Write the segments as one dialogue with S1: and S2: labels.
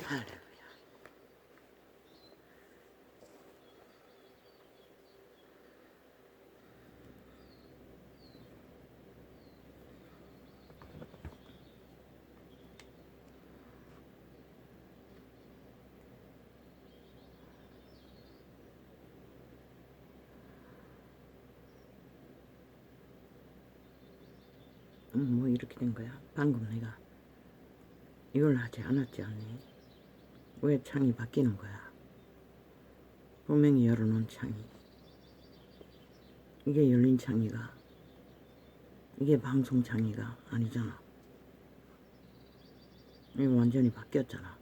S1: 할렐루야. 뭐 이렇게 된 거야? 방금 내가 이걸 하지 않았지 않니? 왜 창이 바뀌는 거야? 분명히 열어놓은 창이, 이게 열린 창이가, 이게 방송 창이가 아니잖아. 이거 완전히 바뀌었잖아.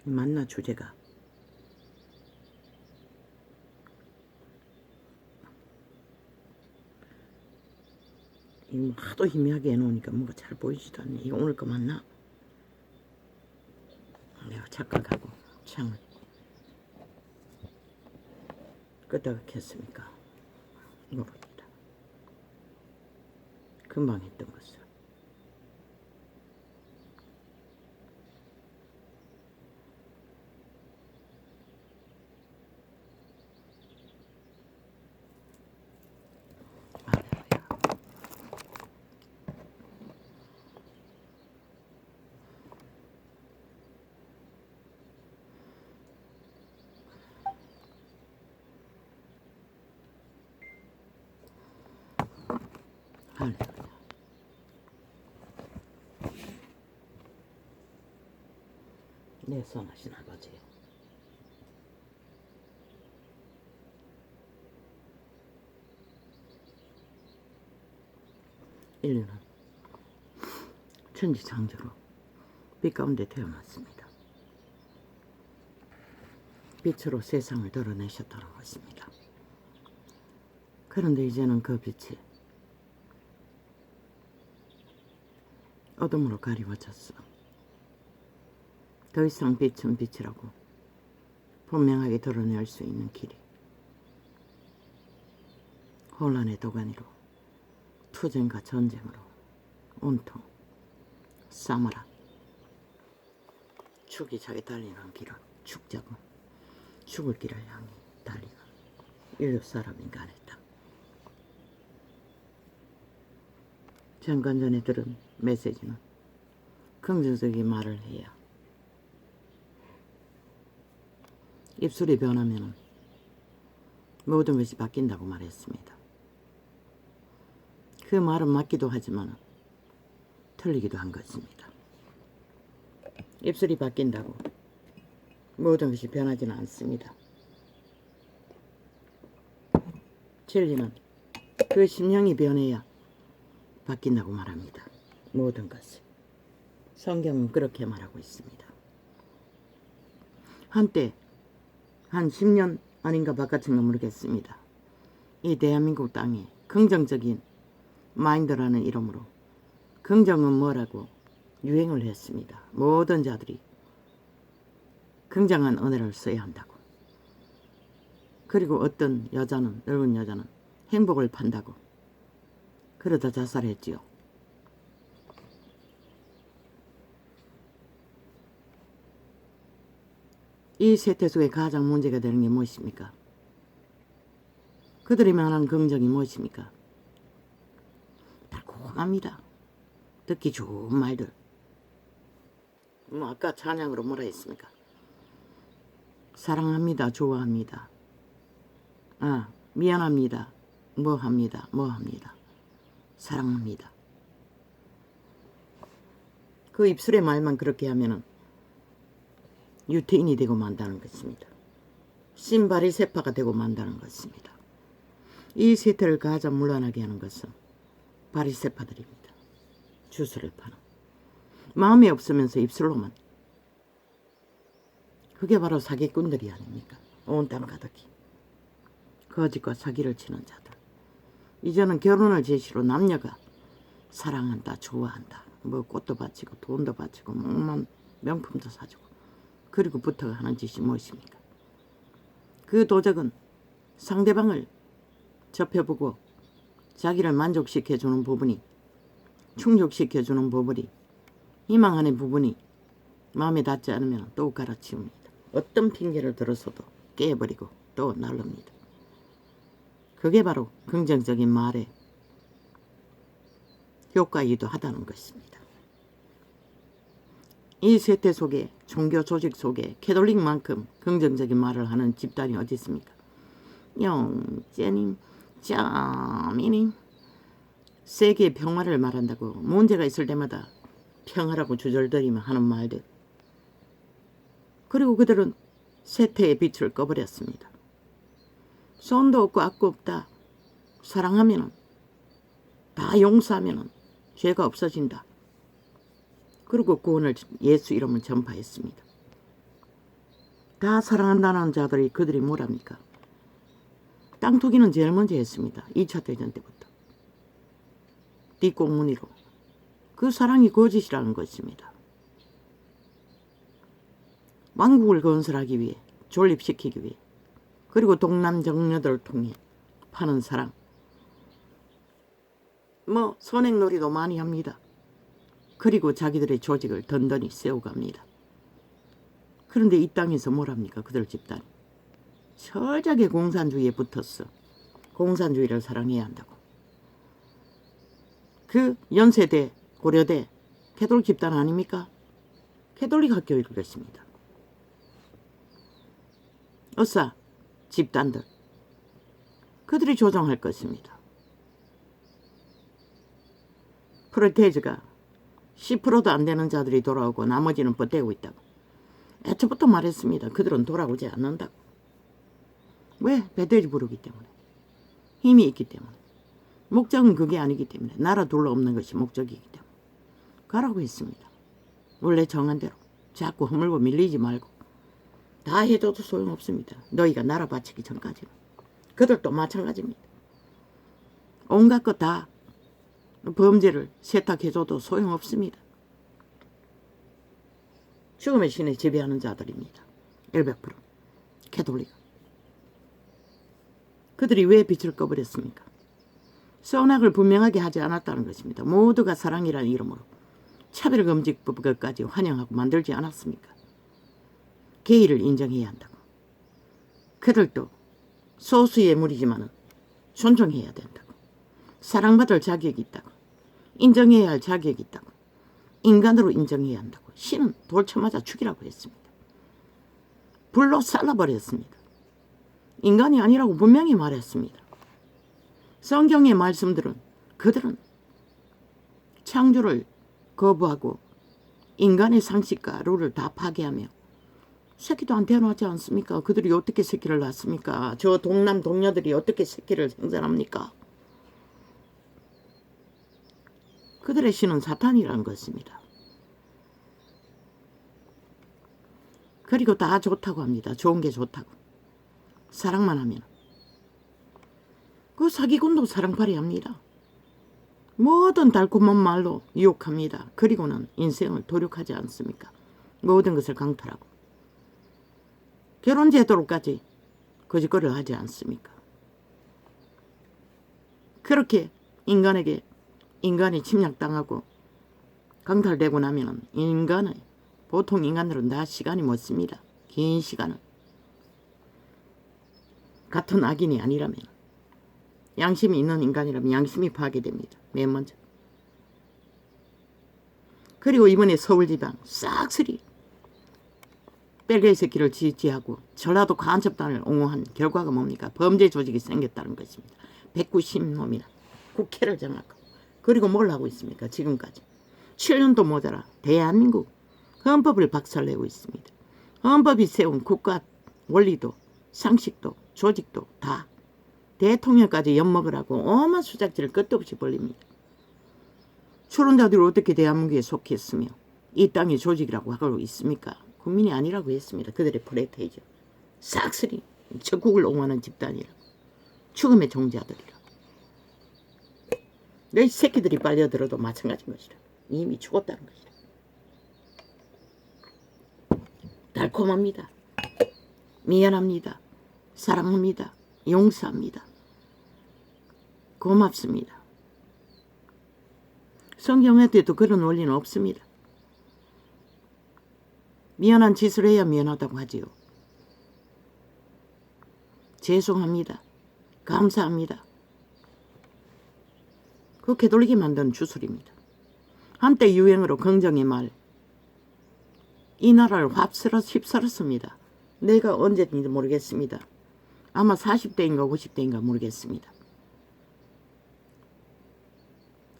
S1: 맞나 주제가? 이거 하도 희미하게 해놓으니까 뭐가 잘 보이지도 않네. 이거 오늘 거 맞나? 내가 착각하고 창을 끄다가 켰으니까 모릅니다. 금방 했던 것을. 할렐루야. 내 선하신 아버지, 인류는 천지창조로 빛 가운데 태어났습니다. 빛으로 세상을 드러내셨다는 것입니다. 그런데 이제는 그 빛이 어둠으로 가리워졌어. 더 이상 빛은 빛이라고 분명하게 드러낼 수 있는 길이 혼란의 도가니로, 투쟁과 전쟁으로 온통 싸머라 죽이 차게 달리는 길은 죽자고 죽을 길을 향해 달리는 인류 사람 인간의 땅. 잠깐 전에 들은 메시지는 긍정적인 말을 해야 입술이 변하면 모든 것이 바뀐다고 말했습니다. 그 말은 맞기도 하지만 틀리기도 한 것입니다. 입술이 바뀐다고 모든 것이 변하지는 않습니다. 진리는 그 심령이 변해야 바뀐다고 말합니다. 모든 것을. 성경은 그렇게 말하고 있습니다. 한때 한 10년 아닌가 바깥인가 모르겠습니다. 이 대한민국 땅에 긍정적인 마인드라는 이름으로 긍정은 뭐라고 유행을 했습니다. 모든 자들이 긍정한 언어를 써야 한다고. 그리고 어떤 여자는, 늙은 여자는 행복을 판다고 그러다 자살했지요. 이 세태 속에 가장 문제가 되는 게 무엇입니까? 그들이 말하는 긍정이 무엇입니까? 달콤합니다. 듣기 좋은 말들. 뭐 아까 찬양으로 뭐라 했습니까? 사랑합니다. 좋아합니다. 미안합니다. 뭐합니다. 사랑합니다. 그 입술의 말만 그렇게 하면은 유태인이 되고 만다는 것입니다. 신바리새파가 되고 만다는 것입니다. 이 세태를 가장 물러나게 하는 것은 바리새파들입니다. 주스를 파는. 마음이 없으면서 입술로만. 그게 바로 사기꾼들이 아닙니까? 온 땅 가득히. 거짓과 사기를 치는 자들. 이제는 결혼을 제시로 남녀가 사랑한다, 좋아한다. 뭐 꽃도 바치고 돈도 바치고 뭐만 명품도 사주고. 그리고 부터가 하는 짓이 무엇입니까? 그 도적은 상대방을 접해보고 자기를 만족시켜주는 부분이, 충족시켜주는 부분이, 희망하는 부분이 마음에 닿지 않으면 또 갈아치웁니다. 어떤 핑계를 들어서도 깨버리고 또 날릅니다. 그게 바로 긍정적인 말의 효과이기도 하다는 것입니다. 이 세태 속에, 종교 조직 속에 캐톨릭만큼 긍정적인 말을 하는 집단이 어디 있습니까? 영재님, 짜미님, 세계의 평화를 말한다고 문제가 있을 때마다 평화라고 주절들이며 하는 말들. 그리고 그들은 세태의 빛을 꺼버렸습니다. 손도 없고 악도 없다. 사랑하면, 다 용서하면 죄가 없어진다. 그리고 구원을, 예수 이름을 전파했습니다. 다 사랑한다는 자들이 그들이 뭐랍니까? 땅 투기는 제일 먼저 했습니다. 2차 대전 때부터. 뒷공무니로. 그 사랑이 거짓이라는 것입니다. 왕국을 건설하기 위해, 존립시키기 위해, 그리고 동남 정녀들을 통해 파는 사랑. 선행놀이도 많이 합니다. 그리고 자기들의 조직을 든든히 세워갑니다. 그런데 이 땅에서 뭐랍니까? 그들 집단이 철저하게 공산주의에 붙었어. 공산주의를 사랑해야 한다고. 그 연세대, 고려대, 캐톨릭 집단 아닙니까? 캐톨릭 학교일 것입니다. 의사 집단들, 그들이 조정할 것입니다. 프로테이즈가 10%도 안 되는 자들이 돌아오고 나머지는 뻗대고 있다고. 애초부터 말했습니다. 그들은 돌아오지 않는다고. 왜? 배돼지 부르기 때문에. 힘이 있기 때문에. 목적은 그게 아니기 때문에. 나라 둘러없는 것이 목적이기 때문에. 가라고 했습니다. 원래 정한 대로. 자꾸 허물고 밀리지 말고. 다 해줘도 소용없습니다. 너희가 나라 바치기 전까지는. 그들도 마찬가지입니다. 온갖 것 다 범죄를 세탁해줘도 소용없습니다. 죽음의 신에 지배하는 자들입니다. 100% 캐톨릭. 그들이 왜 빛을 꺼버렸습니까? 선악을 분명하게 하지 않았다는 것입니다. 모두가 사랑이라는 이름으로 차별금지법까지 환영하고 만들지 않았습니까? 게이를 인정해야 한다고. 그들도 소수의 무리지만 존중해야 된다고. 사랑받을 자격이 있다고. 인정해야 할 자격이 있다고. 인간으로 인정해야 한다고. 신은 돌 쳐맞아 죽이라고 했습니다. 불로 쌀라버렸습니다. 인간이 아니라고 분명히 말했습니다. 성경의 말씀들은 그들은 창조를 거부하고 인간의 상식과 룰을 다 파괴하며 새끼도 안 태어나지 않습니까? 그들이 어떻게 새끼를 낳습니까? 저 동남 동녀들이 어떻게 새끼를 생산합니까? 그들의 신은 사탄이라는 것입니다. 그리고 다 좋다고 합니다. 좋은 게 좋다고. 사랑만 하면. 그 사기꾼도 사랑팔이 합니다. 모든 달콤한 말로 유혹합니다. 그리고는 인생을 도륙하지 않습니까? 모든 것을 강탈하고. 결혼제도로까지 거짓거리를 하지 않습니까? 그렇게 인간이 침략당하고 강탈되고 나면 보통 인간들은 다 시간이 못 씁니다. 긴 시간을. 같은 악인이 아니라면, 양심이 있는 인간이라면 양심이 파괴됩니다. 맨 먼저. 그리고 이번에 서울지방 싹쓸이 뺄개의 새끼를 지지하고 전라도 간첩단을 옹호한 결과가 뭡니까? 범죄 조직이 생겼다는 것입니다. 190놈이나 국회를 장악하고. 그리고 뭘 하고 있습니까? 지금까지 7년도 모자라 대한민국 헌법을 박살내고 있습니다. 헌법이 세운 국가 원리도 상식도 조직도 다 대통령까지 엿먹으라고 오만 수작질을 끝도 없이 벌립니다. 추론자들이 어떻게 대한민국에 속했으며 이 땅의 조직이라고 하고 있습니까? 국민이 아니라고 했습니다. 그들의 프레테이죠. 싹쓸이 적국을 옹호하는 집단이라고. 죽음의 종자들이라고. 내 새끼들이 빨려들어도 마찬가지인 것이라. 이미 죽었다는 것이라. 달콤합니다. 미안합니다. 사랑합니다. 용서합니다. 고맙습니다. 성경에도 그런 원리는 없습니다. 미안한 짓을 해야 미안하다고 하지요. 죄송합니다. 감사합니다. 그 되돌리게 만드는 주술입니다. 한때 유행으로 긍정의 말, 이 나라를 휩쓸었습니다. 내가 언제인지 모르겠습니다. 아마 40대인가 50대인가 모르겠습니다.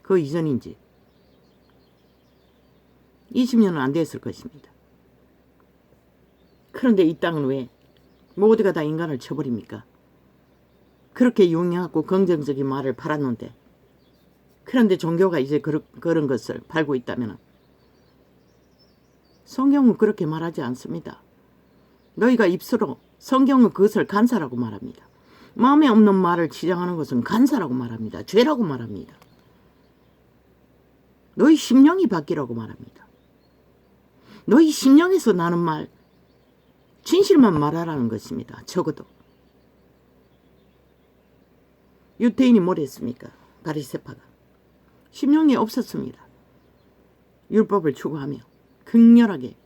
S1: 그 이전인지 20년은 안 됐을 것입니다. 그런데 이 땅은 왜 모두가 다 인간을 쳐버립니까? 그렇게 용이하고 긍정적인 말을 팔았는데, 그런데 종교가 이제 그런 것을 팔고 있다면 성경은 그렇게 말하지 않습니다. 너희가 입술로 성경은 그것을 간사라고 말합니다. 마음에 없는 말을 치장하는 것은 간사라고 말합니다. 죄라고 말합니다. 너희 심령이 바뀌라고 말합니다. 너희 심령에서 나는 말, 진실만 말하라는 것입니다. 적어도. 유태인이 뭘 했습니까? 바리새파가. 심령이 없었습니다. 율법을 추구하며 극렬하게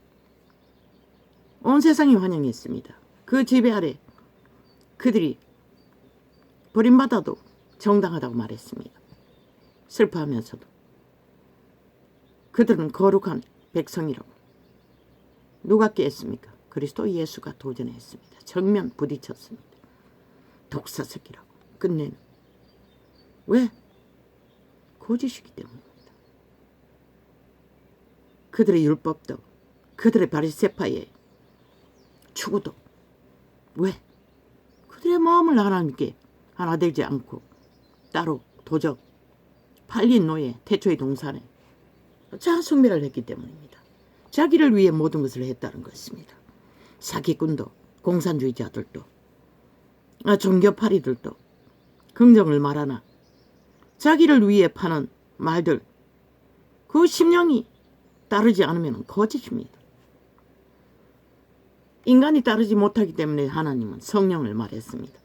S1: 온 세상이 환영했습니다. 그 지배 아래 그들이 버림받아도 정당하다고 말했습니다. 슬퍼하면서도 그들은 거룩한 백성이라고. 누가 깼습니까? 그리스도 예수가 도전했습니다. 정면 부딪혔습니다. 독사새끼라고 끝내는. 왜? 거짓이기 때문입니다. 그들의 율법도, 그들의 바리새파의 추구도. 왜? 그들의 마음을 하나님께 하나 되지 않고 따로 도적, 팔린 노예, 태초의 동산에 자아숭배를 했기 때문입니다. 자기를 위해 모든 것을 했다는 것입니다. 사기꾼도, 공산주의자들도, 종교파리들도 긍정을 말하나 자기를 위해 파는 말들, 그 심령이 따르지 않으면 거짓입니다. 인간이 따르지 못하기 때문에 하나님은 성령을 말했습니다.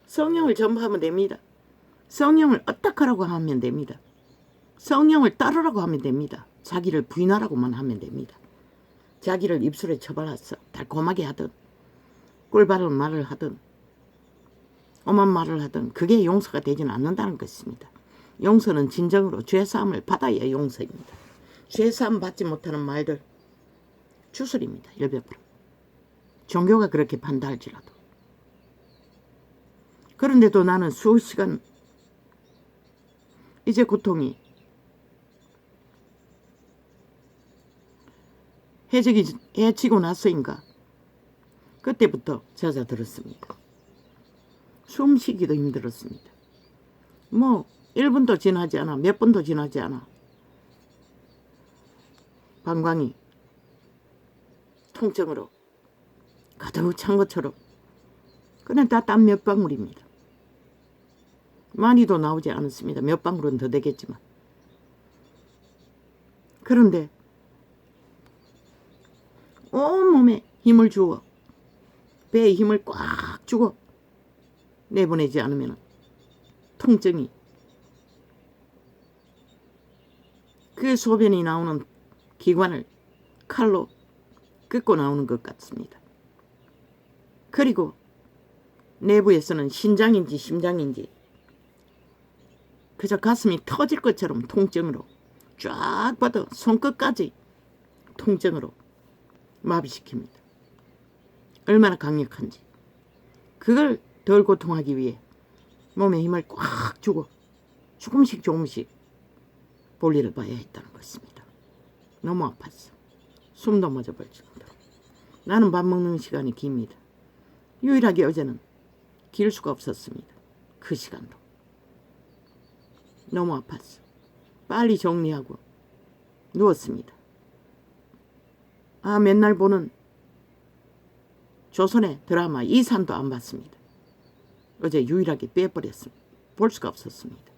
S1: 성령을 전부하면 됩니다. 성령을 어떡하라고 하면 됩니다. 성령을 따르라고 하면 됩니다. 자기를 부인하라고만 하면 됩니다. 자기를 입술에 쳐발라서 달콤하게 하든 꿀바른 말을 하든 엄한 말을 하든 그게 용서가 되지는 않는다는 것입니다. 용서는 진정으로 죄사함을 받아야 용서입니다. 죄사함 받지 못하는 말들 주술입니다. 100%. 종교가 그렇게 판다 할지라도. 그런데도 나는 수십 시간 이제 고통이 해치고 나서인가 그때부터 잦아들었습니다. 숨 쉬기도 힘들었습니다. 뭐 1분도 지나지 않아, 몇 분도 지나지 않아 방광이 통증으로 가득 찬 것처럼. 그냥 다 땀 몇 방울입니다. 많이도 나오지 않았습니다. 몇 방울은 더 되겠지만. 그런데 온몸에 힘을 주어 배에 힘을 꽉 주고 내보내지 않으면 통증이 그 소변이 나오는 기관을 칼로 긋고 나오는 것 같습니다. 그리고 내부에서는 신장인지 심장인지 그저 가슴이 터질 것처럼 통증으로 쫙 뻗어 손끝까지 통증으로 마비시킵니다. 얼마나 강력한지. 그걸 덜 고통하기 위해 몸에 힘을 꽉 주고 조금씩 조금씩 볼일을 봐야 했다는 것입니다. 너무 아팠어. 숨도 멎어버릴 정도로. 나는 밥 먹는 시간이 깁니다. 유일하게 어제는 길 수가 없었습니다. 그 시간도. 너무 아팠어. 빨리 정리하고 누웠습니다. 맨날 보는 조선의 드라마 이산도 안 봤습니다. 어제 유일하게 빼버렸습니다. 볼 수가 없었습니다.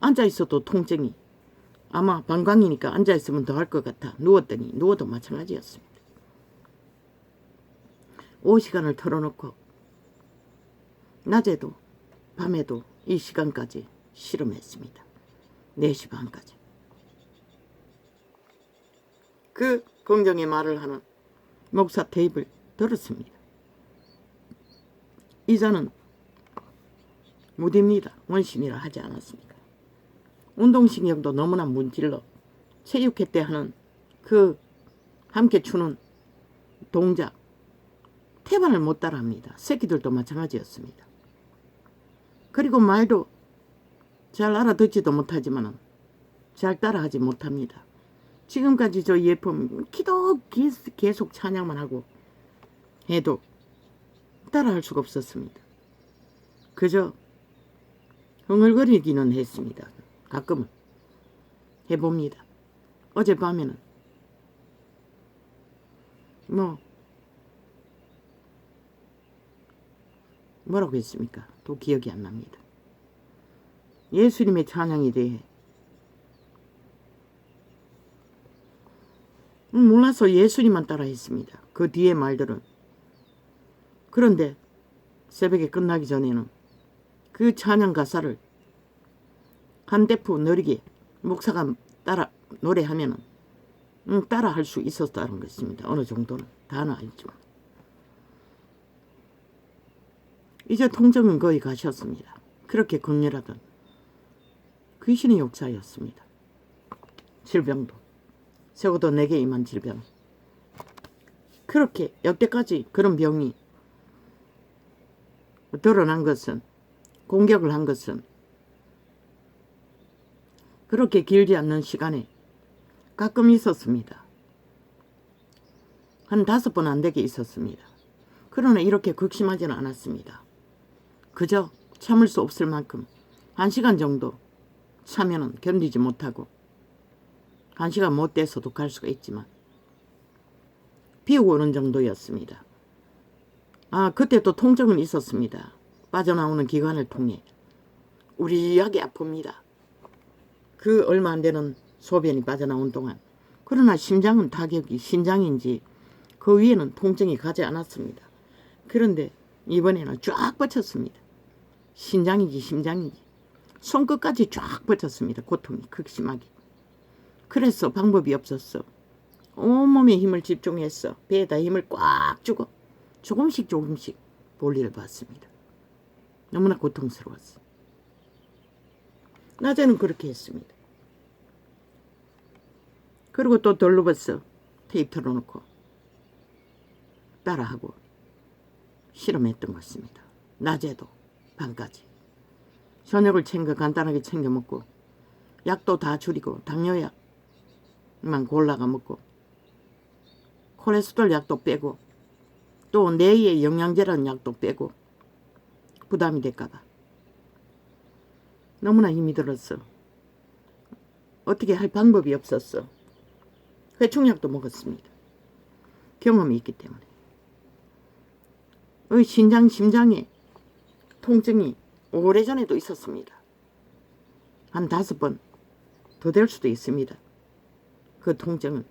S1: 앉아있어도 통증이 아마 방광이니까 앉아있으면 더 할 것 같아 누웠더니 누워도 마찬가지였습니다. 5시간을 털어놓고 낮에도 밤에도 이 시간까지 실험했습니다. 4시 반까지. 그 긍정의 말을 하는 목사 테이프를 들었습니다. 이자는 무딥니다. 원심이라 하지 않았습니까? 운동신경도 너무나 문질러 체육회 때 하는 그 함께 추는 동작 태반을 못 따라합니다. 새끼들도 마찬가지였습니다. 그리고 말도 잘 알아듣지도 못하지만 잘 따라하지 못합니다. 지금까지 저 예품 기도 계속 찬양만 하고 해도 따라할 수가 없었습니다. 그저 흥얼거리기는 했습니다. 가끔은 해봅니다. 어젯밤에는 뭐라고 했습니까? 또 기억이 안 납니다. 예수님의 찬양에 대해 몰라서 예수님만 따라 했습니다. 그 뒤에 말들은. 그런데 새벽에 끝나기 전에는 그 찬양 가사를 한 대프 느리게 목사가 따라 노래하면은 따라 할 수 있었다는 것입니다. 어느 정도는 다는 아니지만. 이제 통증은 거의 가셨습니다. 그렇게 극렬하던 귀신의 역사였습니다. 질병도 적어도 내게 임한 질병. 그렇게 여태까지 그런 병이 드러난 것은, 공격을 한 것은 그렇게 길지 않는 시간에 가끔 있었습니다. 한 5번 안 되게 있었습니다. 그러나 이렇게 극심하지는 않았습니다. 그저 참을 수 없을 만큼 1시간 정도 차면은 견디지 못하고 1시간 못 돼서도 갈 수가 있지만 비우고 오는 정도였습니다. 그때 또 통증은 있었습니다. 빠져나오는 기관을 통해 우리하게 아픕니다. 그 얼마 안 되는 소변이 빠져나온 동안. 그러나 심장은 타격이 신장인지 그 위에는 통증이 가지 않았습니다. 그런데 이번에는 쫙 뻗쳤습니다. 신장인지 심장인지 손끝까지 쫙 뻗쳤습니다. 고통이 극심하게. 그래서 방법이 없었어. 온몸에 힘을 집중했어. 배에다 힘을 꽉 주고 조금씩 볼일을 봤습니다. 너무나 고통스러웠어. 낮에는 그렇게 했습니다. 그리고 또 돌로버서 테이프 틀어놓고 따라하고 실험했던 것입니다. 낮에도 밤까지. 저녁을 간단하게 챙겨 먹고 약도 다 줄이고 당뇨약만 골라가 먹고 콜레스테롤 약도 빼고 또 뇌에 영양제라는 약도 빼고 부담이 될까봐 너무나 힘이 들었어. 어떻게 할 방법이 없었어. 회충약도 먹었습니다. 경험이 있기 때문에. 심장에 통증이 오래전에도 있었습니다. 한 5번 더 될 수도 있습니다. 그 통증은.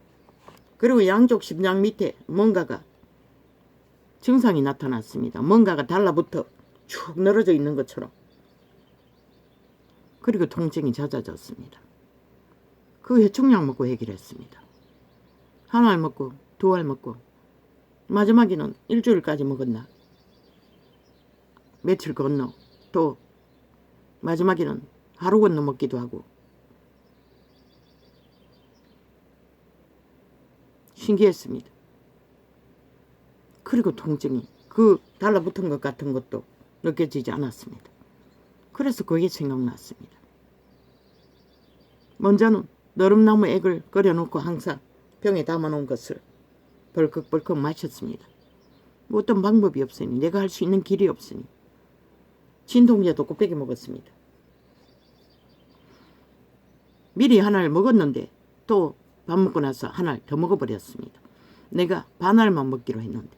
S1: 그리고 양쪽 심장 밑에 뭔가가 증상이 나타났습니다. 뭔가가 달라붙어 쭉 늘어져 있는 것처럼. 그리고 통증이 잦아졌습니다. 그 회충약 먹고 해결했습니다. 한 알 먹고 2알 먹고 마지막에는 일주일까지 먹었나. 며칠 건너 또 마지막에는 하루 건너 먹기도 하고. 신기했습니다. 그리고 통증이 그 달라붙은 것 같은 것도 느껴지지 않았습니다. 그래서 그게 생각났습니다. 먼저는 너름나무 액을 끓여놓고 항상 병에 담아놓은 것을 벌컥벌컥 마셨습니다. 뭐 어떤 방법이 없으니, 내가 할 수 있는 길이 없으니 진통제도 곱빼기 먹었습니다. 미리 하나를 먹었는데 또 밥 먹고 나서 하나를 더 먹어버렸습니다. 내가 반알만 먹기로 했는데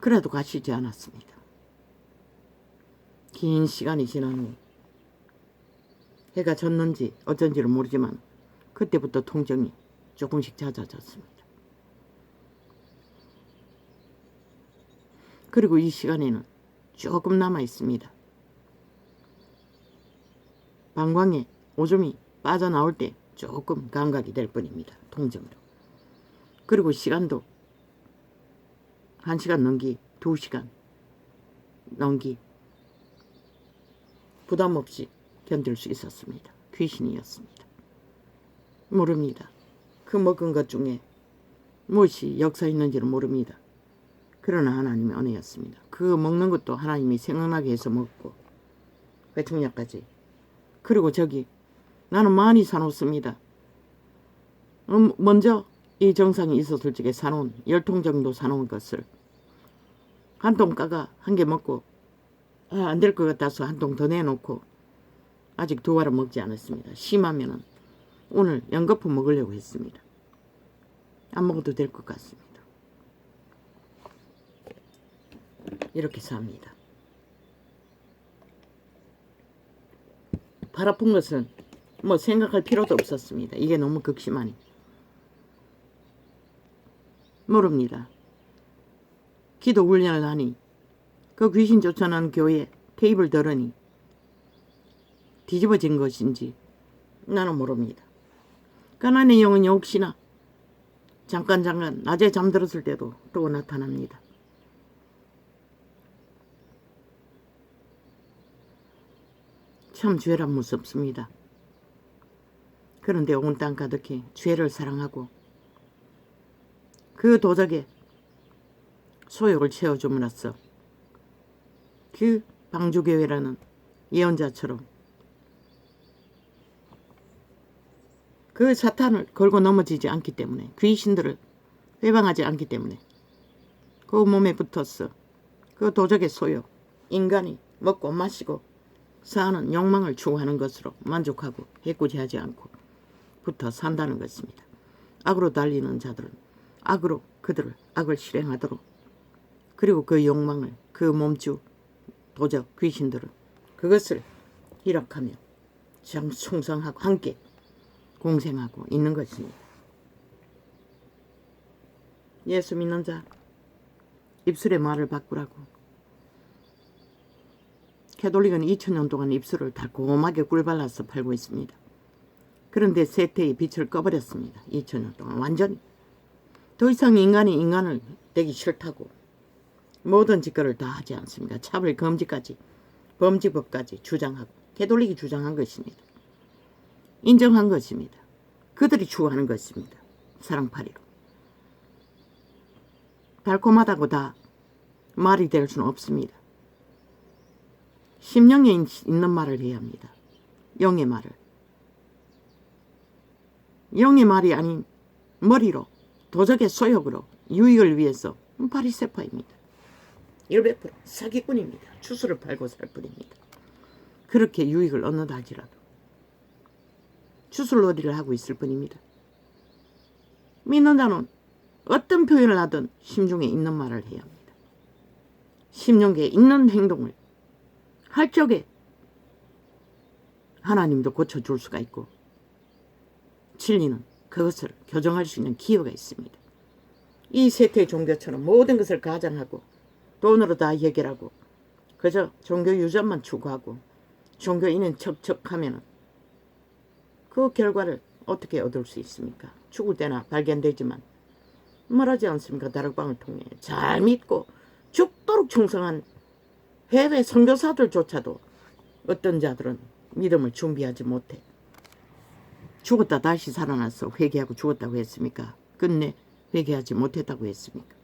S1: 그래도 가시지 않았습니다. 긴 시간이 지난 후 해가 졌는지 어쩐지를 모르지만 그때부터 통증이 조금씩 잦아졌습니다. 그리고 이 시간에는 조금 남아 있습니다. 방광에 오줌이 빠져나올 때 조금 감각이 될 뿐입니다. 통증으로. 그리고 시간도 1시간 넘기, 2시간 넘기 부담 없이 견딜 수 있었습니다. 귀신이었습니다. 모릅니다. 그 먹은 것 중에 무엇이 역사 있는지는 모릅니다. 그러나 하나님의 은혜였습니다. 그 먹는 것도 하나님이 생각나게 해서 먹고 회청약까지. 그리고 저기 나는 많이 사놓습니다. 먼저 이 정상이 있었을 적에 사놓은 10통 정도 사놓은 것을 한 통 까가 한 개 먹고 안 될 것 같아서 한 통 더 내놓고 아직 2알은 먹지 않았습니다. 심하면은 오늘 연거푸 먹으려고 했습니다. 안 먹어도 될 것 같습니다. 이렇게 삽니다. 발 아픈 것은 뭐 생각할 필요도 없었습니다. 이게 너무 극심하니. 모릅니다. 기도 훈련을 하니 그 귀신 쫓아난 교회 테이블 덜으니 뒤집어진 것인지 나는 모릅니다. 가난의 영은 역시나 잠깐 낮에 잠들었을 때도 또 나타납니다. 참 죄란 무섭습니다. 그런데 온 땅 가득히 죄를 사랑하고 그 도적의 소욕을 채워줌으로써 그 방주교회라는 예언자처럼 그 사탄을 걸고 넘어지지 않기 때문에 귀신들을 회방하지 않기 때문에 그 몸에 붙었어. 그 도적의 소욕, 인간이 먹고 마시고 사는 욕망을 추구하는 것으로 만족하고 해코지하지 않고 붙어 산다는 것입니다. 악으로 달리는 자들은 악으로 그들을 악을 실행하도록 그리고 그 욕망을 그 몸주 도적 귀신들은 그것을 희락하며 충성하고 함께 공생하고 있는 것입니다. 예수 믿는 자 입술의 말을 바꾸라고. 캐톨릭은 2000년 동안 입술을 달콤하게 꿀발라서 팔고 있습니다. 그런데 세태의 빛을 꺼버렸습니다. 2000년 동안 완전히. 더 이상 인간이 인간을 되기 싫다고 모든 짓거리를 다 하지 않습니다. 차별 금지까지 범죄법까지 주장하고 캐톨릭이 주장한 것입니다. 인정한 것입니다. 그들이 추구하는 것입니다. 사랑팔이로. 달콤하다고 다 말이 될 수는 없습니다. 심령에 있는 말을 해야 합니다. 영의 말을. 영의 말이 아닌 머리로 도적의 소욕으로 유익을 위해서 바리새파입니다. 100% 사기꾼입니다. 추수를 팔고 살 뿐입니다. 그렇게 유익을 얻는다 하지라도 추술놀이를 하고 있을 뿐입니다. 믿는 자는 어떤 표현을 하든 심중에 있는 말을 해야 합니다. 심령에 있는 행동을 할 적에 하나님도 고쳐줄 수가 있고 진리는 그것을 교정할 수 있는 기회가 있습니다. 이 세태 종교처럼 모든 것을 가장하고 돈으로 다 해결하고 그저 종교 유전만 추구하고 종교인은 척척하면 그 결과를 어떻게 얻을 수 있습니까? 죽을 때나 발견되지만 말하지 않습니까? 다락방을 통해 잘 믿고 죽도록 충성한 해외 선교사들조차도 어떤 자들은 믿음을 준비하지 못해 죽었다 다시 살아나서 회개하고 죽었다고 했습니까? 끝내 회개하지 못했다고 했습니까?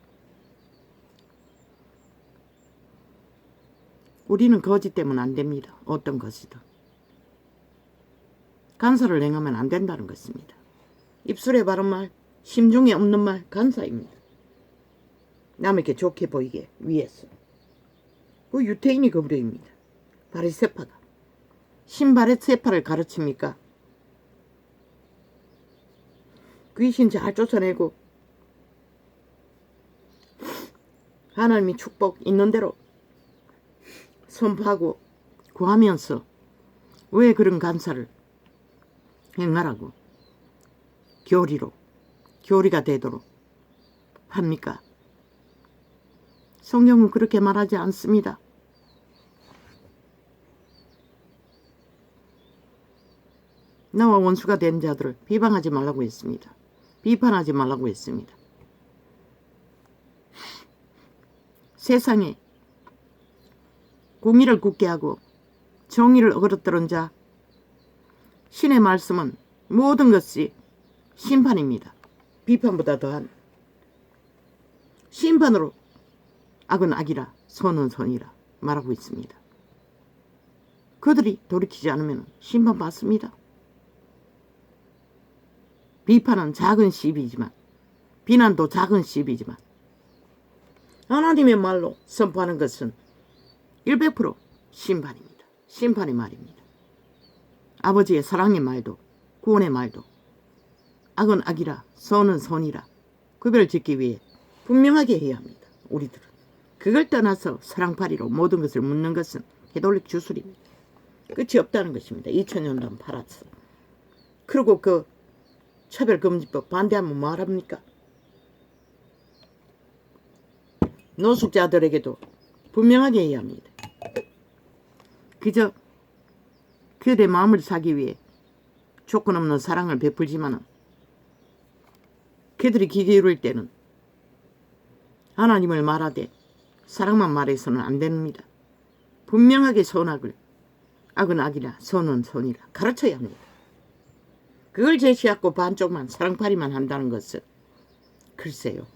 S1: 우리는 거짓 되면 안 됩니다. 어떤 것이든. 간사를 행하면 안 된다는 것입니다. 입술에 바른 말, 심중에 없는 말, 간사입니다. 남에게 좋게 보이게 위해서. 그 유태인이 그부려입니다. 바리새파가. 신바리새파를 가르칩니까? 귀신 잘 쫓아내고 하나님이 축복 있는 대로 선포하고 구하면서 왜 그런 간사를 행하라고 교리가 되도록 합니까? 성경은 그렇게 말하지 않습니다. 나와 원수가 된 자들을 비방하지 말라고 했습니다. 비판하지 말라고 했습니다. 세상에 공의를 굳게 하고 정의를 어그러뜨린 자, 신의 말씀은 모든 것이 심판입니다. 비판보다 더한 심판으로 악은 악이라 선은 선이라 말하고 있습니다. 그들이 돌이키지 않으면 심판받습니다. 비판은 작은 시비이지만, 비난도 작은 시비이지만, 하나님의 말로 선포하는 것은 100% 심판입니다. 심판의 말입니다. 아버지의 사랑의 말도, 구원의 말도, 악은 악이라 선은 선이라 구별을 짓기 위해 분명하게 해야 합니다. 우리들은 그걸 떠나서 사랑팔이로 모든 것을 묻는 것은 해돌릭 주술입니다. 끝이 없다는 것입니다. 2000년도 팔았어. 그리고 그 차별금지법 반대하면 뭐합니까? 노숙자들에게도 분명하게 해야 합니다. 그저 그들의 마음을 사기 위해 조건 없는 사랑을 베풀지만은 그들이 기계 이룰 때는 하나님을 말하되 사랑만 말해서는 안 됩니다. 분명하게 선악을, 악은 악이라 선은 선이라 가르쳐야 합니다. 그걸 제시하고 반쪽만 사랑팔이만 한다는 것은 글쎄요,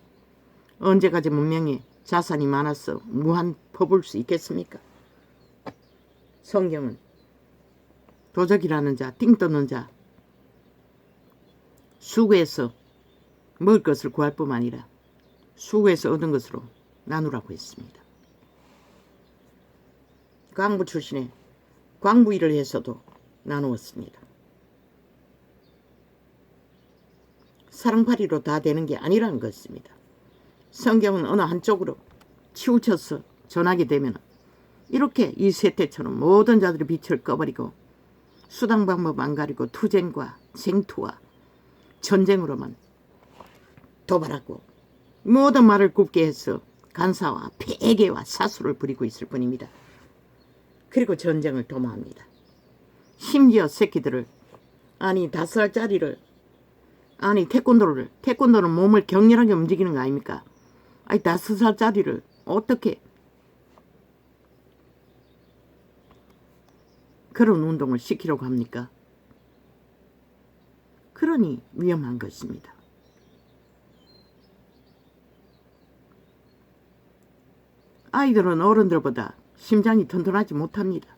S1: 언제까지 문명에 자산이 많아서 무한 퍼볼 수 있겠습니까? 성경은 도적이라는 자, 띵 떠는 자, 수고해서 먹을 것을 구할 뿐만 아니라 수고해서 얻은 것으로 나누라고 했습니다. 광부 출신에 광부 일을 해서도 나누었습니다. 사랑팔이로 다 되는 게 아니라는 것입니다. 성경은 어느 한쪽으로 치우쳐서 전하게 되면 이렇게 이 세태처럼 모든 자들의 빛을 꺼버리고 수당 방법 안 가리고 투쟁과 쟁투와 전쟁으로만 도발하고 모든 말을 굽게 해서 간사와 폐괴와 사수를 부리고 있을 뿐입니다. 그리고 전쟁을 도모합니다. 심지어 새끼들을, 아니 5살짜리를, 아니 태권도는 몸을 격렬하게 움직이는 거 아닙니까? 아니 5살짜리를 어떻게 그런 운동을 시키려고 합니까? 그러니 위험한 것입니다. 아이들은 어른들보다 심장이 튼튼하지 못합니다.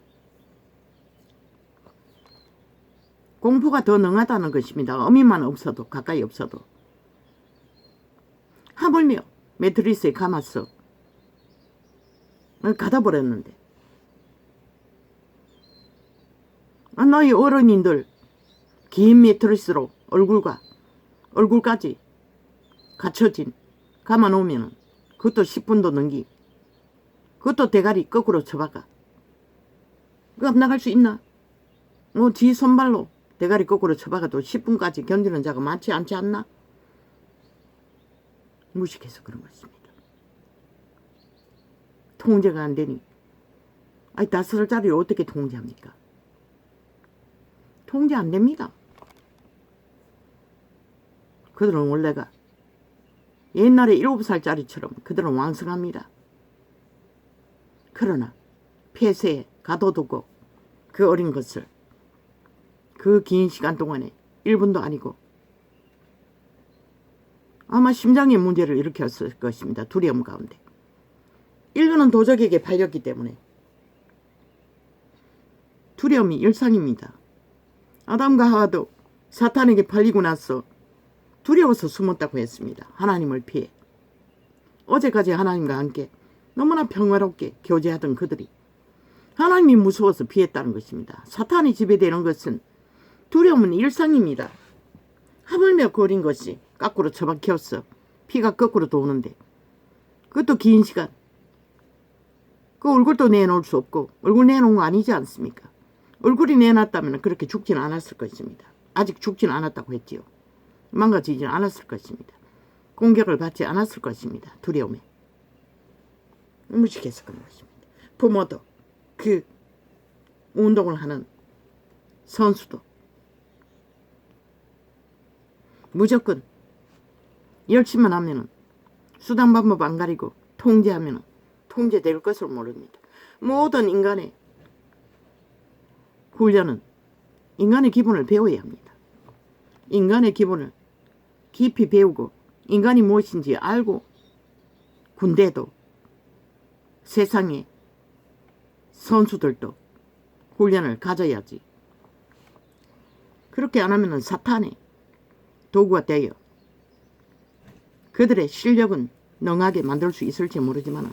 S1: 공포가 더 능하다는 것입니다. 어미만 없어도, 가까이 없어도. 하물며 매트리스에 감았어 가다버렸는데, 너희 어른인들 긴 매트리스로 얼굴까지 갖춰진 감아놓으면 그것도 10분도 넘기, 그것도 대가리 거꾸로 쳐박아. 그거 나갈 수 있나? 지 손발로 대가리 거꾸로 쳐박아도 10분까지 견디는 자가 많지 않지 않나? 무식해서 그런 것입니다. 통제가 안 되니, 아니 5살짜리를 어떻게 통제합니까? 통제 안 됩니다. 그들은 원래가 옛날에 7살짜리처럼 그들은 왕성합니다. 그러나 폐쇄에 가둬두고 그 어린 것을 그 긴 시간 동안에 1분도 아니고 아마 심장의 문제를 일으켰을 것입니다. 두려움 가운데. 인류는 도적에게 팔렸기 때문에 두려움이 일상입니다. 아담과 하와도 사탄에게 팔리고 나서 두려워서 숨었다고 했습니다. 하나님을 피해. 어제까지 하나님과 함께 너무나 평화롭게 교제하던 그들이 하나님이 무서워서 피했다는 것입니다. 사탄이 지배되는 것은 두려움은 일상입니다. 하물며 그 어린 것이 거꾸로 처박혔어. 피가 거꾸로 도는데 그것도 긴 시간. 그 얼굴도 내놓을 수 없고, 얼굴 내놓은 거 아니지 않습니까? 얼굴이 내놨다면 그렇게 죽진 않았을 것입니다. 아직 죽진 않았다고 했지요. 망가지진 않았을 것입니다. 공격을 받지 않았을 것입니다. 두려움에. 무식해서 그런 것입니다. 부모도 그 운동을 하는 선수도 무조건 열심만 하면은 수단 방법 안 가리고 통제하면은 통제될 것을 모릅니다. 모든 인간의 훈련은 인간의 기본을 배워야 합니다. 인간의 기본을 깊이 배우고 인간이 무엇인지 알고 군대도 세상의 선수들도 훈련을 가져야지. 그렇게 안 하면 사탄의 도구가 되어 그들의 실력은 능하게 만들 수 있을지 모르지만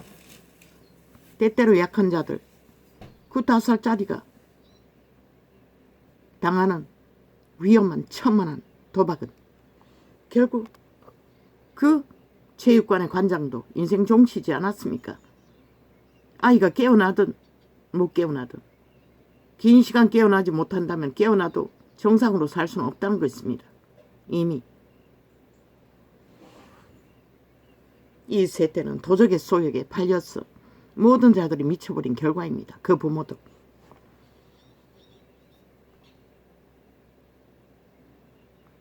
S1: 때때로 약한 자들 9~5살짜리가 당하는 위험한 천만한 도박은 결국 그 체육관의 관장도 인생 종치지 않았습니까? 아이가 깨어나든 못 깨어나든 긴 시간 깨어나지 못한다면 깨어나도 정상으로 살 수는 없다는 것입니다. 이미 이 세대는 도적의 소욕에 팔려서 모든 자들이 미쳐버린 결과입니다. 그 부모도.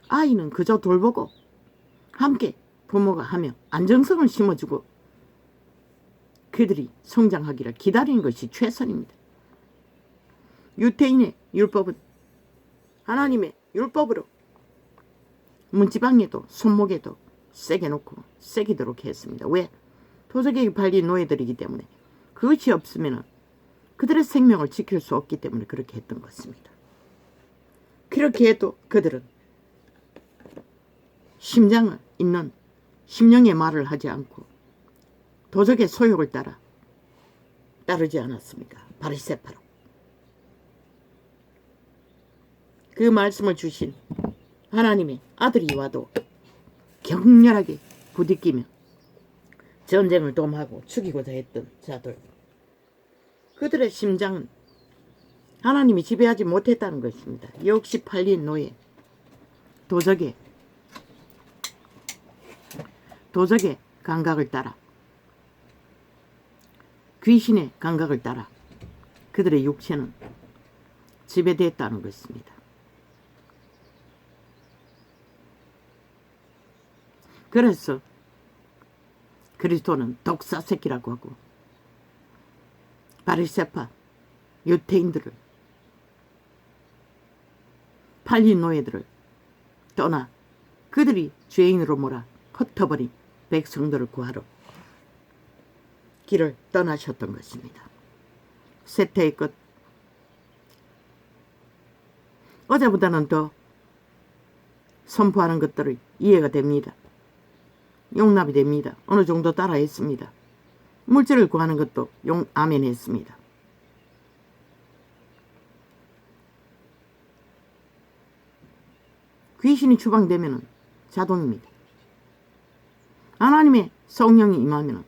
S1: 아이는 그저 돌보고 함께 부모가 하며 안정성을 심어주고 그들이 성장하기를 기다리는 것이 최선입니다. 유태인의 율법은 하나님의 율법으로 문지방에도 손목에도 세게 놓고 새기도록 했습니다. 왜? 도적에게 팔린 노예들이기 때문에 그것이 없으면 그들의 생명을 지킬 수 없기 때문에 그렇게 했던 것입니다. 그렇게 해도 그들은 심장을 잇는 심령의 말을 하지 않고 도적의 소욕을 따르지 않았습니까? 바리새파로. 그 말씀을 주신 하나님의 아들이 와도 격렬하게 부딪히며 전쟁을 도모하고 죽이고자 했던 자들, 그들의 심장은 하나님이 지배하지 못했다는 것입니다. 역시 팔린 노예, 도적의 감각을 따라, 귀신의 감각을 따라 그들의 육체는 지배됐다는 것입니다. 그래서 그리스도는 독사새끼라고 하고 바리새파 유태인들을, 팔린 노예들을 떠나 그들이 죄인으로 몰아 흩어버린 백성들을 구하러 길을 떠나셨던 것입니다. 세태의 끝. 어제보다는 더 선포하는 것들이 이해가 됩니다. 용납이 됩니다. 어느 정도 따라했습니다. 물질을 구하는 것도 아멘 했습니다. 귀신이 추방되면 자동입니다. 하나님의 성령이 임하면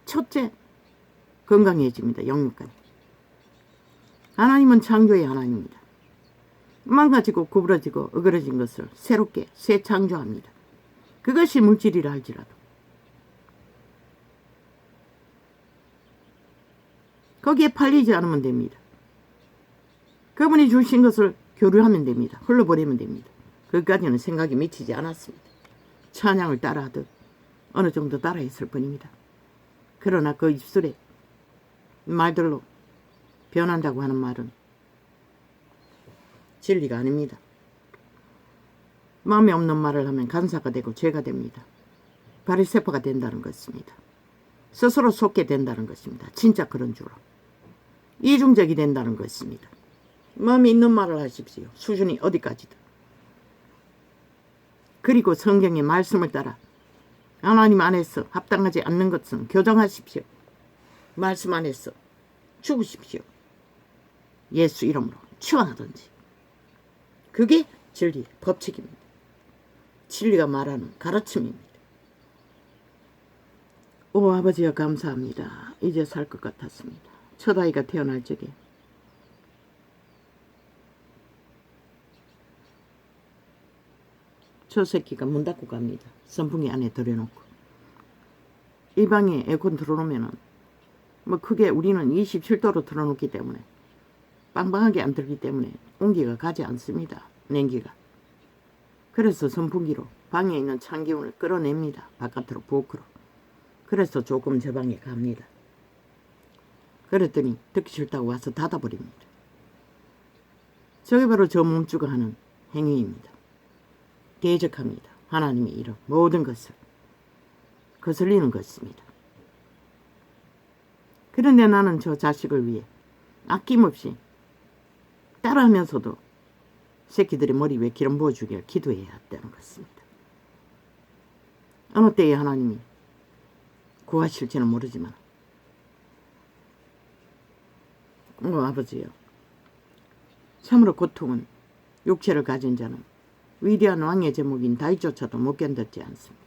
S1: 첫째 건강해집니다. 영육까지. 하나님은 창조의 하나님입니다. 망가지고 구부러지고 어그러진 것을 새롭게 새 창조합니다. 그것이 물질이라 할지라도 거기에 팔리지 않으면 됩니다. 그분이 주신 것을 교류하면 됩니다. 흘러버리면 됩니다. 그것까지는 생각이 미치지 않았습니다. 찬양을 따라하듯 어느 정도 따라했을 뿐입니다. 그러나 그 입술에 말들로 변한다고 하는 말은 진리가 아닙니다. 마음에 없는 말을 하면 간사가 되고 죄가 됩니다. 바리새파가 된다는 것입니다. 스스로 속게 된다는 것입니다. 진짜 그런 줄로. 이중적이 된다는 것입니다. 마음에 있는 말을 하십시오. 수준이 어디까지든. 그리고 성경의 말씀을 따라 하나님 안에서 합당하지 않는 것은 교정하십시오. 말씀 안에서 죽으십시오. 예수 이름으로 치워하든지. 그게 진리의 법칙입니다. 진리가 말하는 가르침입니다. 오 아버지여 감사합니다. 이제 살 것 같았습니다. 첫 아이가 태어날 적에 저 새끼가 문 닫고 갑니다. 선풍기 안에 들여놓고. 이 방에 에어컨 틀어놓으면은 뭐 크게 우리는 27도로 틀어놓기 때문에 빵빵하게 안 들기 때문에 온기가 가지 않습니다. 냉기가. 그래서 선풍기로 방에 있는 찬 기운을 끌어냅니다. 바깥으로 부엌으로. 그래서 조금 저 방에 갑니다. 그랬더니 듣기 싫다고 와서 닫아버립니다. 저게 바로 저 몸주가 하는 행위입니다. 대적합니다. 하나님의 이름 모든 것을 거슬리는 것입니다. 그런데 나는 저 자식을 위해 아낌없이 따라하면서도 새끼들의 머리 위에 기름 부어주길 기도해야 한다는 것입니다. 어느 때에 하나님이 구하실지는 모르지만 아버지요, 참으로 고통은 육체를 가진 자는 위대한 왕의 제목인 다윗조차도 못 견뎠지 않습니까?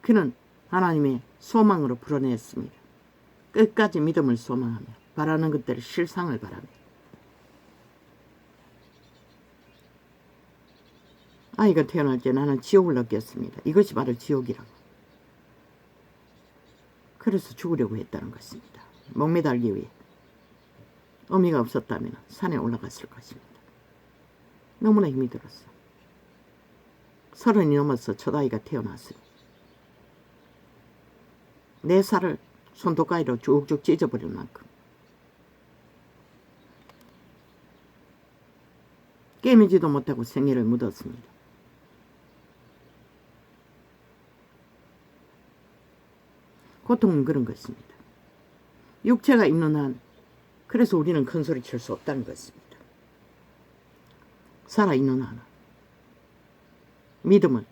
S1: 그는 하나님의 소망으로 풀어냈습니다. 끝까지 믿음을 소망하며 바라는 것들의 실상을 바라며 아이가 태어날 때 나는 지옥을 느꼈습니다. 이것이 바로 지옥이라고. 그래서 죽으려고 했다는 것입니다. 목매달기 위해. 어미가 없었다면 산에 올라갔을 것입니다. 너무나 힘이 들었어. 30이 넘어서 첫 아이가 태어났으니 내 살을 손톱가위로 쭉쭉 찢어버릴 만큼 깨매지도 못하고 생애를 묻었습니다. 고통은 그런 것입니다. 육체가 있는 한 그래서 우리는 큰 소리 칠 수 없다는 것입니다. 살아있는 한은 믿음은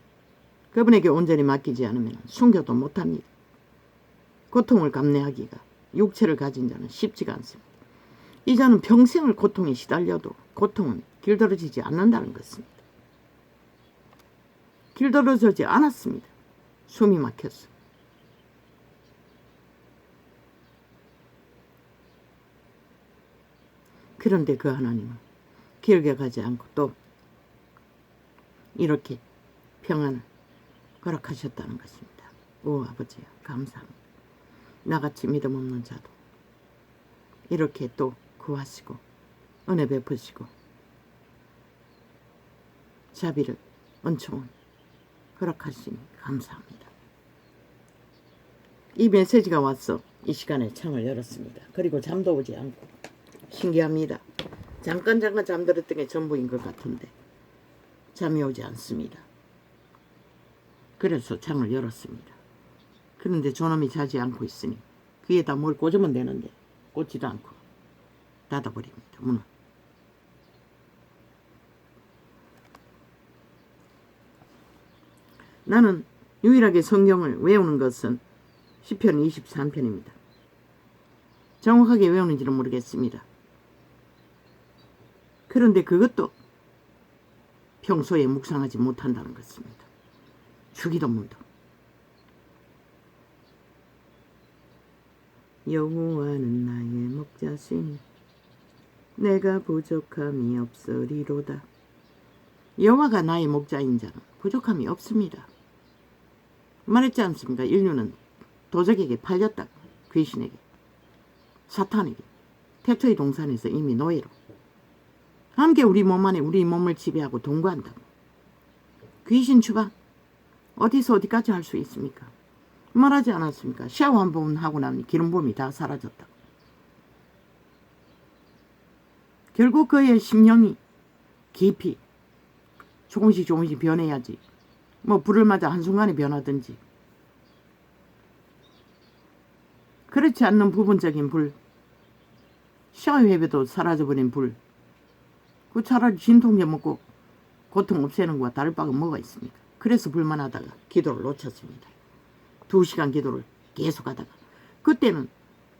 S1: 그분에게 온전히 맡기지 않으면 숨겨도 못합니다. 고통을 감내하기가 육체를 가진 자는 쉽지가 않습니다. 이 자는 평생을 고통에 시달려도 고통은 길들어지지 않는다는 것입니다. 길들어지지 않았습니다. 숨이 막혔어. 그런데 그 하나님은 길게 가지 않고 또 이렇게 평안을 허락하셨다는 것입니다. 오 아버지야, 감사합니다. 나같이 믿음 없는 자도 이렇게 또 구하시고 은혜 베푸시고 자비를 은총을 허락하시니 감사합니다. 이 메시지가 와서 이 시간에 창을 열었습니다. 그리고 잠도 오지 않고 신기합니다. 잠깐 잠들었던 게 전부인 것 같은데 잠이 오지 않습니다. 그래서 창을 열었습니다. 그런데 저놈이 자지 않고 있으니 귀에다 뭘 꽂으면 되는데 꽂지도 않고 닫아버립니다. 문은. 나는 유일하게 성경을 외우는 것은 시편 23편입니다. 정확하게 외우는지는 모르겠습니다. 그런데 그것도 평소에 묵상하지 못한다는 것입니다. 주기도 문도. 여호와는 나의 목자시니 내가 부족함이 없으리로다. 여호와가 나의 목자인 자는 부족함이 없습니다. 말했지 않습니까? 인류는 도적에게 팔렸다. 귀신에게, 사탄에게, 태초의 동산에서 이미 노예로 함께 우리 몸 안에 우리 몸을 지배하고 동거한다고. 귀신 추방 어디서 어디까지 할 수 있습니까? 말하지 않았습니까? 샤워 한 번 하고 나면 기름붐이 다 사라졌다고. 결국 그의 심령이 깊이 조금씩 변해야지. 뭐 불을 맞아 한순간에 변하든지. 그렇지 않는 부분적인 불, 샤워해도 사라져버린 불, 그 차라리 진통제 먹고 고통 없애는 것과 다를 바가 뭐가 있습니까? 그래서 불만하다가 기도를 놓쳤습니다. 2시간 기도를 계속하다가 그때는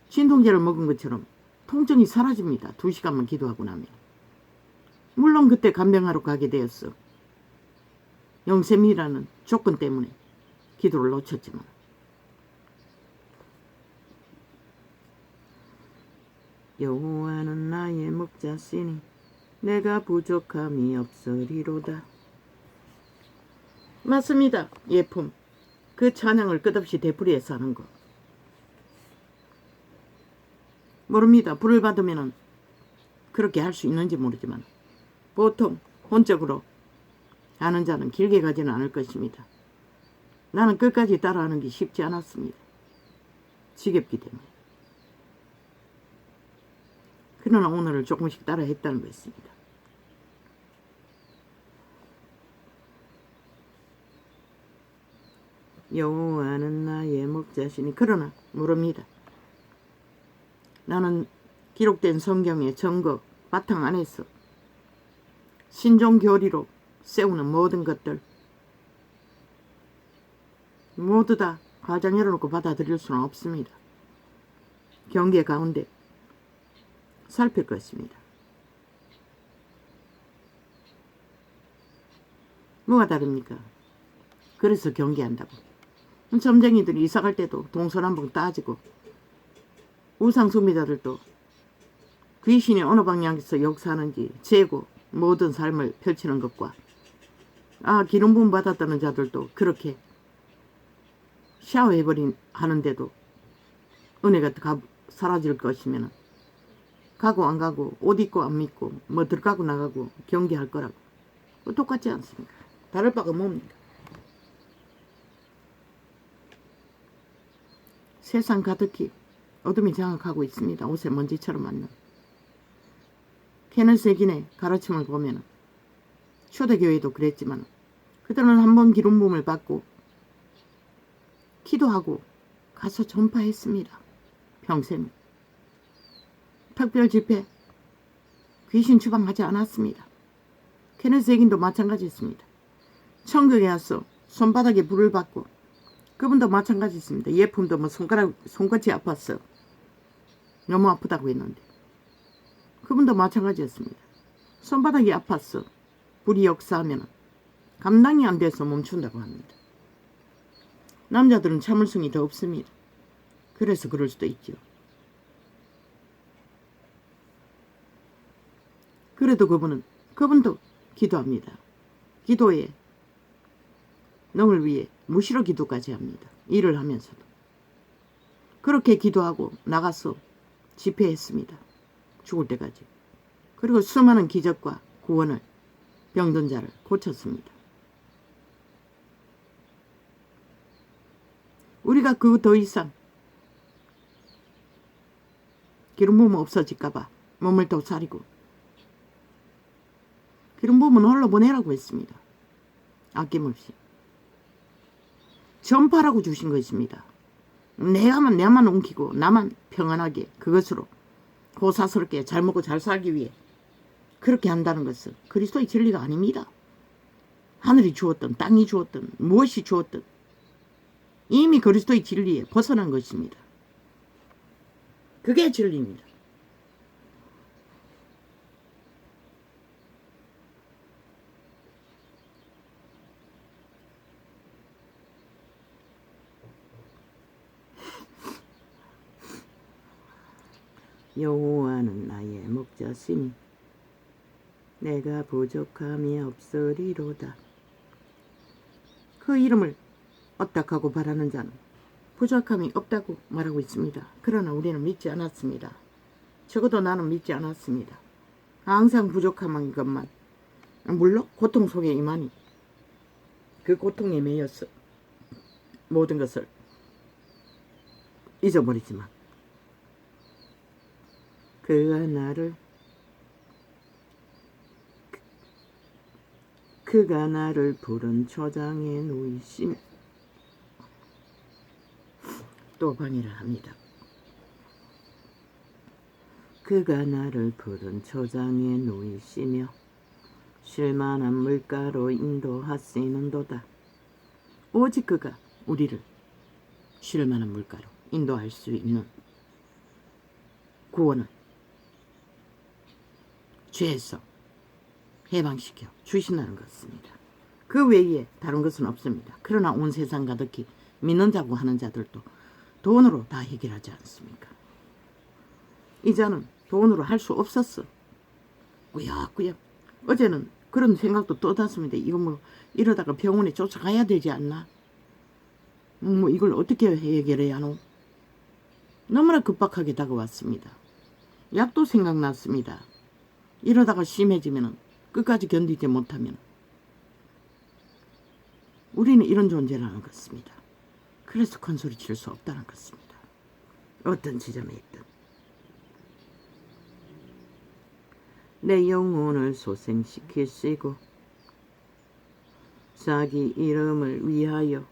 S1: 진통제를 먹은 것처럼 통증이 사라집니다. 2시간만 기도하고 나면. 물론 그때 간병하러 가게 되었어. 영셈이라는 조건 때문에 기도를 놓쳤지만 여호와는 나의 목자시니 내가 부족함이 없으리로다. 맞습니다. 예품. 그 찬양을 끝없이 되풀이해서 하는 거. 모릅니다. 불을 받으면 그렇게 할 수 있는지 모르지만 보통 혼적으로 하는 자는 길게 가지는 않을 것입니다. 나는 끝까지 따라하는 게 쉽지 않았습니다. 지겹기 때문에. 그러나 오늘을 조금씩 따라 했다는 것입니다. 여호와는 나의 목자시니 그러나 물읍니다. 나는 기록된 성경의 증거 바탕 안에서 신종 교리로 세우는 모든 것들 모두 다 가장 열어놓고 받아들일 수는 없습니다. 경계 가운데 살필 것입니다. 뭐가 다릅니까? 그래서 경계한다고. 점쟁이들이 이사갈 때도 동서남북 따지고 우상숭배자들도 귀신이 어느 방향에서 역사하는지 재고 모든 삶을 펼치는 것과 기름 부음 받았다는 자들도 그렇게 샤워해버린 하는데도 은혜가 사라질 것이면 가고 안 가고 옷 입고 안 입고 뭐 들어가고 나가고 경계할 거라고. 똑같지 않습니까? 다를 바가 뭡니까? 세상 가득히 어둠이 장악하고 있습니다. 옷에 먼지처럼 맞는. 케네스 에긴의 가르침을 보면 초대교회도 그랬지만 그들은 한번 기름 부음을 받고 기도하고 가서 전파했습니다. 평생. 특별 집회 귀신 추방하지 않았습니다. 케네스 에긴도 마찬가지였습니다. 천국에 와서 손바닥에 불을 받고 그분도 마찬가지였습니다. 예품도 뭐 손끝이 아팠어요. 너무 아프다고 했는데 그분도 마찬가지였습니다. 손바닥이 아팠어. 불이 역사하면 감당이 안 돼서 멈춘다고 합니다. 남자들은 참을성이 더 없습니다. 그래서 그럴 수도 있죠. 그래도 그분도 기도합니다. 기도에 너를 위해 무시로 기도까지 합니다. 일을 하면서도. 그렇게 기도하고 나가서 집회했습니다. 죽을 때까지. 그리고 수많은 기적과 구원을 병든 자를 고쳤습니다. 우리가 그 더 이상 기름 부음 없어질까봐 몸을 더 사리고 기름 부음은 홀로 보내라고 했습니다. 아낌없이. 전파라고 주신 것입니다. 내만 옮기고 나만 평안하게 그것으로 고사스럽게 잘 먹고 잘 살기 위해 그렇게 한다는 것은 그리스도의 진리가 아닙니다. 하늘이 주었든 땅이 주었든 무엇이 주었든 이미 그리스도의 진리에 벗어난 것입니다. 그게 진리입니다. 여호와는 나의 목자시니 내가 부족함이 없으리로다. 그 이름을 얻다하고 바라는 자는 부족함이 없다고 말하고 있습니다. 그러나 우리는 믿지 않았습니다. 적어도 나는 믿지 않았습니다. 항상 부족한 것만, 물론 고통 속에 임하니 그 고통에 매여서 모든 것을 잊어버리지만 그가 나를 푸른 초장에 누이심. 또 방해를 합니다. 그가 나를 푸른 초장에 누이시며 쉴만한 물가로 인도하시는도다. 오직 그가 우리를 쉴만한 물가로 인도할 수 있는 구원을 죄에서 해방시켜 주신다는 것입니다. 그 외에 다른 것은 없습니다. 그러나 온 세상 가득히 믿는 자고 하는 자들도 돈으로 다 해결하지 않습니까? 이 자는 돈으로 할 수 없었어. 꾸역꾸역. 어제는 그런 생각도 떠났습니다. 이거 뭐 이러다가 병원에 쫓아가야 되지 않나? 뭐 이걸 어떻게 해결해야 하노? 너무나 급박하게 다가왔습니다. 약도 생각났습니다. 이러다가 심해지면 끝까지 견디지 못하면 우리는 이런 존재라는 것입니다. 그래서 큰 소리 칠 수 없다는 것입니다. 어떤 지점에 있든. 내 영혼을 소생시키시고 자기 이름을 위하여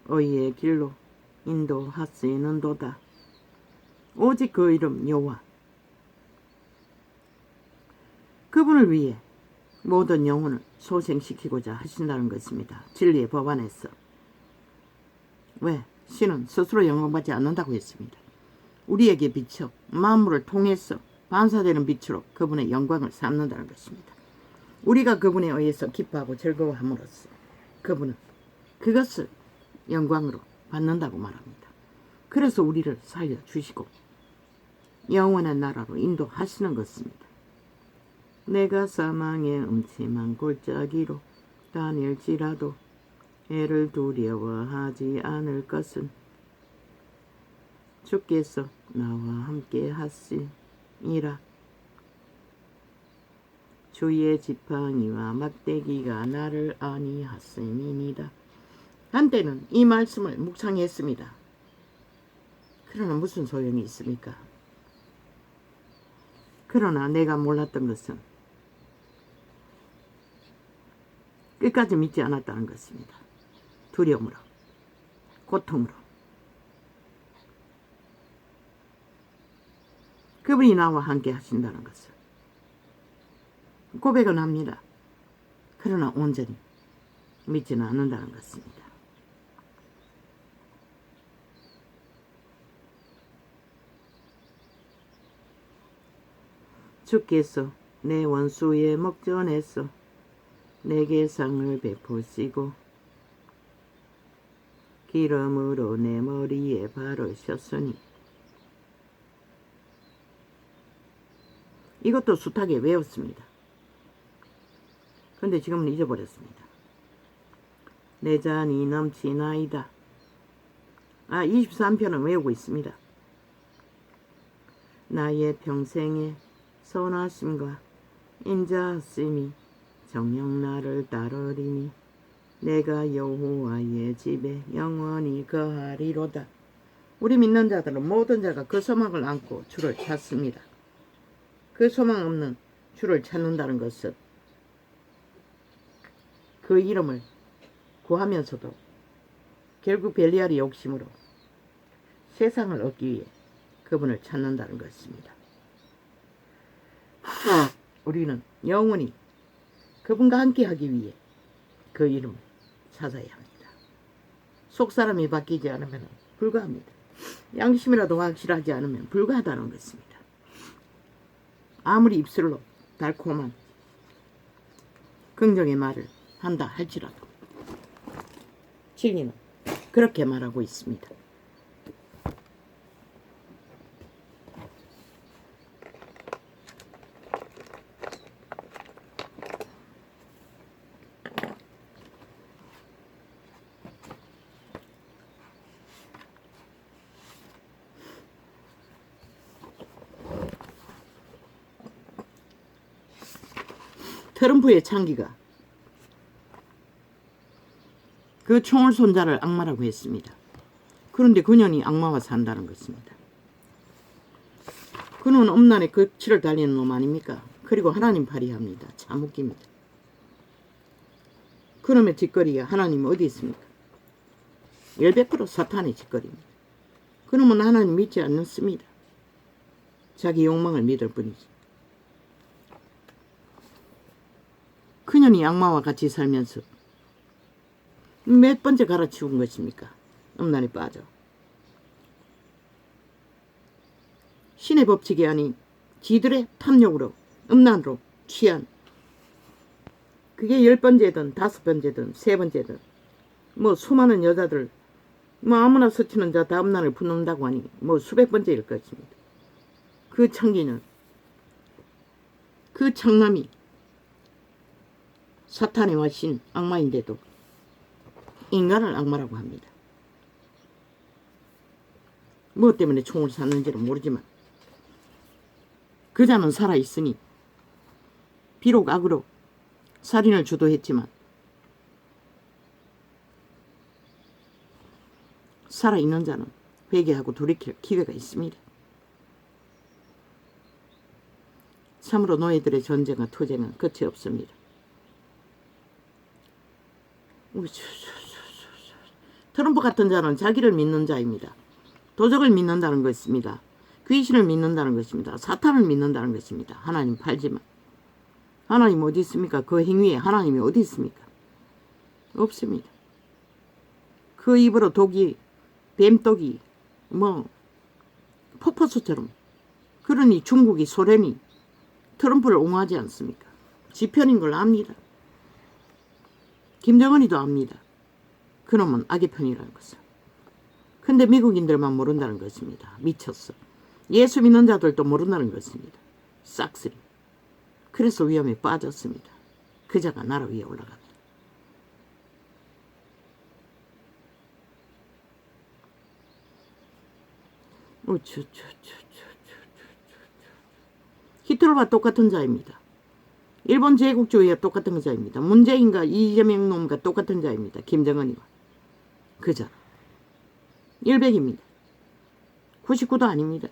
S1: 의의 길로 인도하시는도다. 오직 그 이름 여호와, 그분을 위해 모든 영혼을 소생시키고자 하신다는 것입니다. 진리의 법 안에서. 왜? 신은 스스로 영광받지 않는다고 했습니다. 우리에게 비춰 만물을 통해서 반사되는 빛으로 그분의 영광을 삼는다는 것입니다. 우리가 그분에 의해서 기뻐하고 즐거워함으로써 그분은 그것을 영광으로 받는다고 말합니다. 그래서 우리를 살려주시고 영원한 나라로 인도하시는 것입니다. 내가 사망의 음침한 골짜기로 다닐지라도 애를 두려워하지 않을 것은 주께서 나와 함께 하시니라. 주의 지팡이와 막대기가 나를 안위하심이니이다. 한때는 이 말씀을 묵상했습니다. 그러나 무슨 소용이 있습니까? 그러나 내가 몰랐던 것은 끝까지 믿지 않았다는 것입니다. 두려움으로, 고통으로. 그분이 나와 함께 하신다는 것을 고백은 합니다. 그러나 온전히 믿지는 않는다는 것입니다. 주께서 내 원수의 목전에서 내게 상을 베푸시고 기름으로 내 머리에 바르셨으니. 이것도 숱하게 외웠습니다. 근데 지금은 잊어버렸습니다. 내 잔이 넘치나이다. 23편은 외우고 있습니다. 나의 평생의 선하심과 인자하심이 정녕 나를 따르리니 내가 여호와의 집에 영원히 거하리로다. 우리 믿는 자들은 모든 자가 그 소망을 안고 주를 찾습니다. 그 소망 없는 주를 찾는다는 것은 그 이름을 구하면서도 결국 벨리알의 욕심으로 세상을 얻기 위해 그분을 찾는다는 것입니다. 우리는 영원히 그분과 함께 하기 위해 그 이름을 찾아야 합니다. 속사람이 바뀌지 않으면 불가합니다. 양심이라도 확실하지 않으면 불가하다는 것입니다. 아무리 입술로 달콤한 긍정의 말을 한다 할지라도 진리는 그렇게 말하고 있습니다. 트럼프의 창기가 그 총을 쏜 자를 악마라고 했습니다. 그런데 그년이 악마와 산다는 것입니다. 그는 엄난의 거칠을 달리는 놈 아닙니까? 그리고 하나님 발휘합니다. 참 웃깁니다. 그놈의 짓거리에 하나님 어디 있습니까? 100% 사탄의 짓거리입니다. 그놈은 하나님 믿지 않습니다. 자기 욕망을 믿을 뿐이지. 그년이 악마와 같이 살면서 몇 번째 갈아치운 것입니까? 음란에 빠져. 신의 법칙이 아닌 지들의 탐욕으로 음란으로 취한, 그게 10번째든 5번째든 3번째든 뭐 수많은 여자들 뭐 아무나 스치는 자 다 음란을 품는다고 하니 뭐 수백 번째일 것입니다. 그 창기는, 그 창남이 사탄의 와신 악마인데도 인간을 악마라고 합니다. 무엇 때문에 총을 쐈는지는 모르지만 그 자는 살아있으니 비록 악으로 살인을 주도했지만 살아있는 자는 회개하고 돌이킬 기회가 있습니다. 참으로 너희들의 전쟁과 투쟁은 끝이 없습니다. 트럼프 같은 자는 자기를 믿는 자입니다. 도적을 믿는다는 것입니다. 귀신을 믿는다는 것입니다. 사탄을 믿는다는 것입니다. 하나님 팔지만. 하나님 어디 있습니까? 그 행위에 하나님이 어디 있습니까? 없습니다. 그 입으로 독이, 뱀독이, 폭포수처럼. 그러니 중국이, 소련이 트럼프를 옹호하지 않습니까? 지편인 걸 압니다. 김정은이도 압니다. 그놈은 악의 편이라는 것을. 근데 미국인들만 모른다는 것입니다. 미쳤어. 예수 믿는 자들도 모른다는 것입니다. 싹쓸이. 그래서 위험에 빠졌습니다. 그자가 나라 위에 올라갑니다. 히틀러와 똑같은 자입니다. 일본 제국주의와 똑같은 자입니다. 문재인과 이재명 놈과 똑같은 자입니다. 김정은이와. 그자. 100입니다. 99도 아닙니다.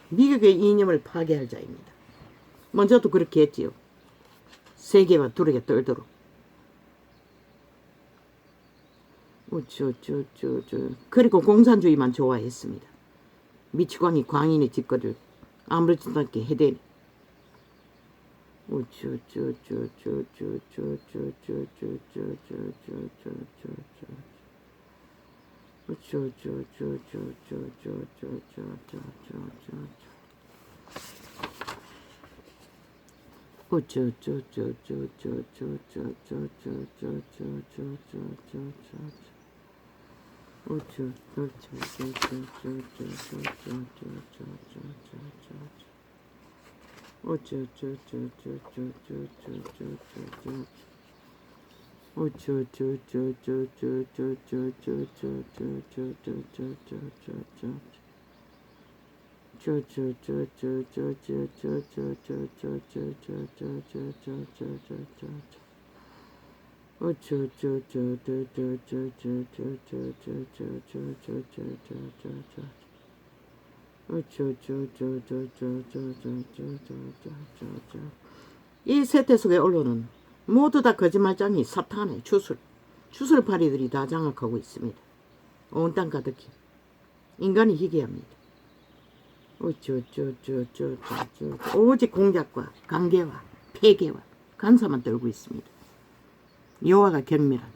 S1: 미국의 이념을 파괴할 자입니다. 먼저도 그렇게 했지요. 세계와 두르게 떨도록. 그리고 공산주의만 좋아했습니다. 미치광이 광인의 짓거리를 아무렇지도 않게 해대니. 이 세태 속의 언론은 모두 다 거짓말장이 사탄의 주술파리들이 다 장악하고 있습니다. 온 땅 가득히. 인간이 희귀합니다. 오직 공작과 관계와 폐괴와 간사만 떨고 있습니다. 여호와가 경멸하나.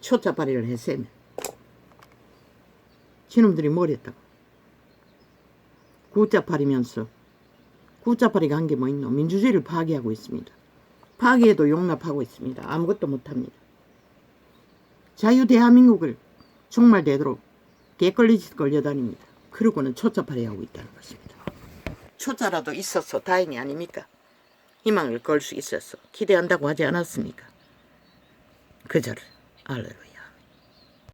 S1: 초짜파리를 해세며 지놈들이 뭘 했다고. 구짜파리면서 구짜파리가 한 게 뭐 있노. 민주주의를 파괴하고 있습니다. 파괴해도 용납하고 있습니다. 아무것도 못합니다. 자유 대한민국을 종말되도록 개걸리짓 걸려다닙니다. 그러고는 초짜파리 하고 있다는 것입니다. 초짜라도 있어서 다행이 아닙니까? 희망을 걸 수 있어서 기대한다고 하지 않았습니까? 그저를. 할렐루야.